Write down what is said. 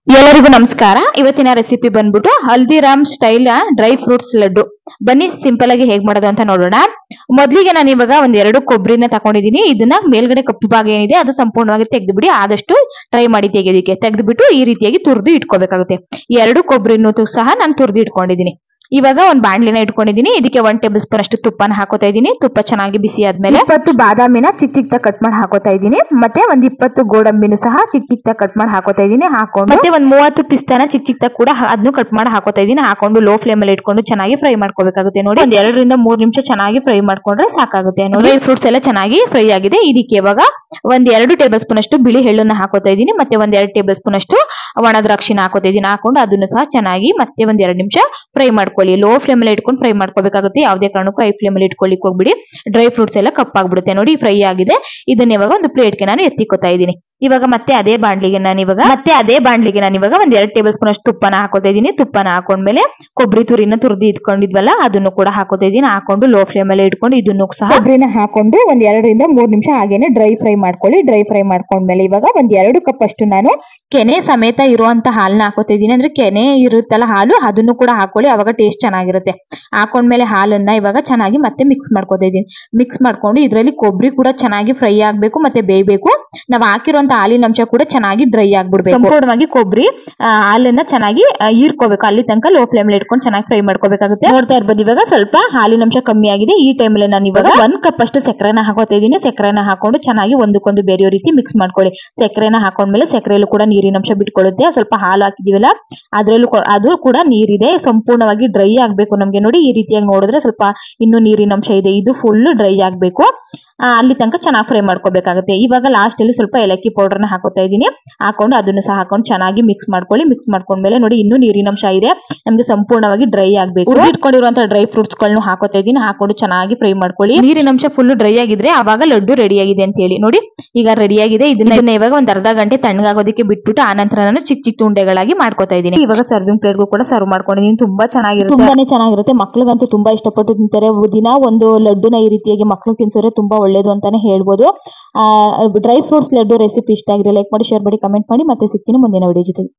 ಎಲ್ಲರಿಗೂ ನಮಸ್ಕಾರ. ಇವತ್ತಿನ ರೆಸಿಪಿ ಬಂದ್ಬಿಟ್ಟು Haldiram style dry fruits laddu. ಬನ್ನಿ ಸಿಂಪಲ್ ಆಗಿ ಹೇಗ್ ಮಾಡೋದು ಅಂತ ನೋಡೋಣ. ಮೊದಲಿಗೆ ನಾನು ಇವಾಗ ಒಂದ್ 2 ಕೊಬ್ಬರಿನ ತಗೊಂಡಿದ್ದೀನಿ. ಇದನ್ನ ಮೇಲ್ಗಡೆ ಕಪ್ಪು ಭಾಗ ಏನಿದೆ ಅದು ಸಂಪೂರ್ಣವಾಗಿ ತೆಗೆದುಬಿಡಿ. ಆದಷ್ಟು ಟ್ರೈ ಮಾಡಿ ತೆಗೆಯೋದಕ್ಕೆ. ತೆಗೆದುಬಿಟ್ಟು ಈ ರೀತಿಯಾಗಿ ತುರಿದು ಇಟ್ಕೋಬೇಕಾಗುತ್ತೆ. 2 ಕೊಬ್ಬರಿನೂ ಸಹ ನಾನು ತುರಿದು ಇಟ್ಕೊಂಡಿದ್ದೀನಿ. ಇವಾಗ ಒಂದ್ ಬಾಣ್ಲಿನ ಇಟ್ಕೊಂಡಿದ್ದೀನಿ. ಇದಕ್ಕೆ 1 ಟೇಬಲ್ ಸ್ಪೂನ್ ಅಷ್ಟು ತುಪ್ಪನ ಹಾಕೋತಾ ಇದ್ದೀನಿ. ತುಪ್ಪ ಚೆನ್ನಾಗಿ ಬಿಸಿ ಆದ್ಮೇಲೆ 20 ಬಾದಾಮಿನ ಚಿಕ್ಕ ಚಿಕ್ಕ ಕಟ್ ಮಾಡಿ ಹಾಕೋತಾ ಇದ್ದೀನಿ. ಮತ್ತೆ ಒಂದ್ 20 ಗೋಡಂಬಿನೂ ಸಹ ಚಿಕ್ಕ ಚಿಕ್ಕ ಕಟ್ ಮಾಡಿ ಹಾಕೋತಾ ಇದ್ದೀನಿ. ಹಾಕೊಂಡು ಮತ್ತೆ ಒಂದ್ 30 ಪಿಸ್ತಾನ ಚಿಕ್ಕ ಚಿಕ್ಕ ಕೂಡ ಅದನ್ನು ಕಟ್ ಮಾಡಿ ಹಾಕೋತಾ ಇದ್ದೀನಿ. ಹಾಕೊಂಡು ಲೋ ಫ್ಲೇಮ್ ಅಲ್ಲಿ ಇಟ್ಕೊಂಡು ಚೆನ್ನಾಗಿ ಫ್ರೈ ಮಾಡ್ಕೋಬೇಕಾಗುತ್ತೆ. ನೋಡಿ, ಒಂದ್ 2 ರಿಂದ 3 ನಿಮಿಷ ಚೆನ್ನಾಗಿ ಫ್ರೈ ಮಾಡ್ಕೊಂಡ್ರೆ ಸಾಕಾಗುತ್ತೆ. ನೋಡಿ, ಡ್ರೈ ಫ್ರೂಟ್ಸ್ ಎಲ್ಲ ಚೆನ್ನಾಗಿ ಫ್ರೈ ಆಗಿದೆ. ಇದಕ್ಕೆ ಇವಾಗ ಒಂದ್ 2 ಟೇಬಲ್ ಸ್ಪೂನ್ ಅಷ್ಟು ಬಿಳಿ ಎಳ್ಳನ್ನ ಹಾಕೋತಾ ಇದ್ದೀನಿ. ಮತ್ತೆ ಒಂದ್ 2 ಟೇಬಲ್ ಸ್ಪೂನ್ ಅಷ್ಟು ಒಣ ದ್ರಾಕ್ಷಿನ ಹಾಕೋತಾ ಇದ್ದೀನಿ. ಹಾಕೊಂಡು ಅದನ್ನು ಸಹ ಚೆನ್ನಾಗಿ ಮತ್ತೆ ಒಂದ್ 2 ನಿಮಿಷ ಫ್ರೈ ಮಾಡ್ಕೊಳ್ಳಿ. ಲೋ ಫ್ಲೇಮ್ ಅಲ್ಲಿ ಇಟ್ಕೊಂಡು ಫ್ರೈ ಮಾಡ್ಕೋಬೇಕಾಗುತ್ತೆ. ಯಾವುದೇ ಕಾರಣಕ್ಕೂ ಹೈ ಫ್ಲೇಮ್ ಅಲ್ಲಿ ಇಟ್ಕೊಳ್ಳಿಕ್ ಹೋಗ್ಬಿಡಿ. ಡ್ರೈ ಫ್ರೂಟ್ಸ್ ಎಲ್ಲ ಕಪ್ಪಾಗ್ಬಿಡುತ್ತೆ. ನೋಡಿ, ಫ್ರೈ ಆಗಿದೆ. ಇದನ್ನ ಇವಾಗ ಒಂದು ಪ್ಲೇಟ್ಗೆ ನಾನು ಎತ್ತಿಕೋತಾ ಇದ್ದೀನಿ. ಇವಾಗ ಮತ್ತೆ ಅದೇ ಬಾಂಡ್ಲಿಗೆ ನಾನು ಇವಾಗ ಒಂದ್ 2 ಟೇಬಲ್ ಸ್ಪೂನ್ ಅಷ್ಟು ತುಪ್ಪನ ಹಾಕೋತಾ ಇದ್ದೀನಿ. ತುಪ್ಪನ ಹಾಕೊಂಡ್ಮೇಲೆ ಕೊಬ್ಬರಿ ತುರಿನ ತುರಿದು ಇಟ್ಕೊಂಡಿದ್ವಲ್ಲ ಅದನ್ನು ಕೂಡ ಹಾಕೋತಾ ಇದ್ದೀನಿ. ಹಾಕೊಂಡು ಲೋ ಫ್ಲೇಮ್ ಅಲ್ಲಿ ಇಟ್ಕೊಂಡು ಇದನ್ನು ಸಹ ಕೊಬ್ಬರಿನ ಹಾಕೊಂಡು ಒಂದ್ 2 ರಿಂದ 3 ನಿಮಿಷ ಹಾಗೇನೆ ಡ್ರೈ ಫ್ರೈ ಮಾಡ್ಕೊಳ್ಳಿ. ಡ್ರೈ ಫ್ರೈ ಮಾಡ್ಕೊಂಡ್ಮೇಲೆ ಇವಾಗ ಒಂದ್ 2 ಕಪ್ ಅಷ್ಟು ನಾನು ಕೆನೆ ಸಮೇತ ಇರುವಂತ ಹಾಲನ್ನ ಹಾಕೋತಾ ಇದ್ದೀನಿ. ಅಂದ್ರೆ ಕೆನೆ ಇರುತ್ತಲ್ಲ ಹಾಲು, ಅದನ್ನು ಕೂಡ ಹಾಕೊಳ್ಳಿ. ಅವಾಗ ಟೇಸ್ಟ್ ಚೆನ್ನಾಗಿರುತ್ತೆ. ಹಾಕೊಂಡ್ಮೇಲೆ ಹಾಲನ್ನ ಇವಾಗ ಚೆನ್ನಾಗಿ ಮತ್ತೆ ಮಿಕ್ಸ್ ಮಾಡ್ಕೋತಾ ಇದ್ದೀನಿ. ಮಿಕ್ಸ್ ಮಾಡ್ಕೊಂಡು ಇದರಲ್ಲಿ ಕೊಬ್ಬರಿ ಕೂಡ ಚೆನ್ನಾಗಿ ಫ್ರೈ ಆಗ್ಬೇಕು ಮತ್ತೆ ಬೇಯಬೇಕು. ನಾವು ಹಾಕಿರುವಂತ ಹಾಲಿನ ಅಂಶ ಕೂಡ ಚೆನ್ನಾಗಿ ಡ್ರೈ ಆಗ್ಬಿಡ್ಬೇಕು. ಸಂಪೂರ್ಣವಾಗಿ ಕೊಬ್ಬರಿ ಹಾಲನ್ನ ಚೆನ್ನಾಗಿ ಹೀರ್ಕೋಬೇಕು. ಅಲ್ಲಿ ತನಕ ಲೋ ಫ್ಲೇಮ್ ಅಲ್ಲಿ ಇಟ್ಕೊಂಡು ಚೆನ್ನಾಗಿ ಫ್ರೈ ಮಾಡ್ಕೋಬೇಕಾಗುತ್ತೆ. ನೋಡ್ತಾ ಇರ್ಬೋದು, ಇವಾಗ ಸ್ವಲ್ಪ ಹಾಲಿನ ಅಂಶ ಕಮ್ಮಿ ಆಗಿದೆ. ಈ ಟೈಮಲ್ಲಿ ನಾನು ಇವಾಗ 1 ಕಪ್ ಅಷ್ಟು ಸಕ್ಕರೆನ ಹಾಕೋತಾ ಇದ್ದೀನಿ. ಸಕ್ಕರೆನ ಹಾಕೊಂಡು ಚೆನ್ನಾಗಿ ಒಂದಕ್ಕೊಂದು ಬೇರೆಯೋ ರೀತಿ ಮಿಕ್ಸ್ ಮಾಡ್ಕೊಳ್ಳಿ. ಸಕ್ಕರೆನ ಹಾಕೊಂಡ್ಮೇಲೆ ಸಕ್ಕರೆಯಲ್ಲೂ ಕೂಡ ನೀರಿನ ಅಂಶ ಬಿಟ್ಕೊಳ್ಳುತ್ತೆ. ಸ್ವಲ್ಪ ಹಾಲು ಹಾಕಿದೀವಲ್ಲ ಅದ್ರಲ್ಲೂ ಅದು ಕೂಡ ನೀರಿದೆ. ಸಂಪೂರ್ಣವಾಗಿ ಡ್ರೈ ಆಗ್ಬೇಕು ನಮ್ಗೆ. ನೋಡಿ, ಈ ರೀತಿಯಾಗಿ ನೋಡಿದ್ರೆ ಸ್ವಲ್ಪ ಇನ್ನೂ ನೀರಿನ ಅಂಶ ಇದೆ. ಇದು ಫುಲ್ ಡ್ರೈ ಆಗ್ಬೇಕು. ಅಲ್ಲಿ ತನಕ ಚೆನ್ನಾಗಿ ಫ್ರೈ ಮಾಡ್ಕೋಬೇಕಾಗುತ್ತೆ. ಇವಾಗ ಲಾಸ್ಟ್ ಅಲ್ಲಿ ಸ್ವಲ್ಪ ಏಲಕ್ಕಿ ಪೌಡರ್ನ ಹಾಕೋತಾ ಇದ್ದೀನಿ. ಹಾಕೊಂಡು ಅದನ್ನು ಸಹ ಹಾಕೊಂಡು ಚೆನ್ನಾಗಿ ಮಿಕ್ಸ್ ಮಾಡ್ಕೊಳ್ಳಿ. ಮಿಕ್ಸ್ ಮಾಡ್ಕೊಂಡ್ಮೇಲೆ ನೋಡಿ, ಇನ್ನೂ ನೀರಿನ ಅಂಶ ಇದೆ. ನಮ್ಗೆ ಸಂಪೂರ್ಣವಾಗಿ ಡ್ರೈ ಆಗ್ಬೇಕು. ಇಟ್ಕೊಂಡಿರುವಂತಹ ಡ್ರೈ ಫ್ರೂಟ್ಸ್ ಗಳನ್ನು ಹಾಕೋತಾ ಇದ್ದೀನಿ. ಹಾಕೊಂಡು ಚೆನ್ನಾಗಿ ಫ್ರೈ ಮಾಡ್ಕೊಳ್ಳಿ. ನೀರಿನ ಅಂಶ ಫುಲ್ ಡ್ರೈ ಆಗಿದ್ರೆ ಅವಾಗ ಲಡ್ಡು ರೆಡಿ ಆಗಿದೆ ಅಂತ ಹೇಳಿ. ನೋಡಿ, ಈಗ ರೆಡಿ ಆಗಿದೆ. ಇದನ್ನ ಇವಾಗ ಒಂದ್ ಅರ್ಧ ಗಂಟೆ ತಣ್ಣಗಾಗೋದಕ್ಕೆ ಬಿಟ್ಬಿಟ್ಟು ಆನಂತರ ನಾನು ಚಿಕ್ಕ ಚಿಕ್ಕ ಉಂಡೆಗಳಾಗಿ ಮಾಡ್ಕೋತಾ ಇದ್ದೀನಿ. ಇವಾಗ ಸರ್ವಿಂಗ್ ಪ್ಲೇಟ್ಗೂ ಕೂಡ ಸರ್ವ್ ಮಾಡ್ಕೊಂಡಿದ್ದೀನಿ. ತುಂಬಾ ಚೆನ್ನಾಗಿರುತ್ತೆ. ಮಕ್ಳಿಗಂತೂ ತುಂಬಾ ಇಷ್ಟಪಟ್ಟು ತಿಂತಾರೆ. ದಿನ ಒಂದು ಲಡ್ಡುನ ಈ ರೀತಿಯಾಗಿ ಮಕ್ಳು ತಿನ್ಸಿದ್ರೆ ತುಂಬಾ ಒಳ್ಳೇದು ಅಂತಾನೆ ಹೇಳ್ಬೋದು. ಡ್ರೈ ಫ್ರೂಟ್ಸ್ ಲಡ್ಡು ರೆಸಿಪಿ ಇಷ್ಟ ಆಗಿದ್ರೆ ಲೈಕ್ ಮಾಡಿ, ಶೇರ್ ಮಾಡಿ, ಕಮೆಂಟ್ ಮಾಡಿ. ಮತ್ತೆ ಸಿಗ್ತೀನಿ ಮುಂದಿನ ವಿಡಿಯೋ ಜೊತೆಗೆ.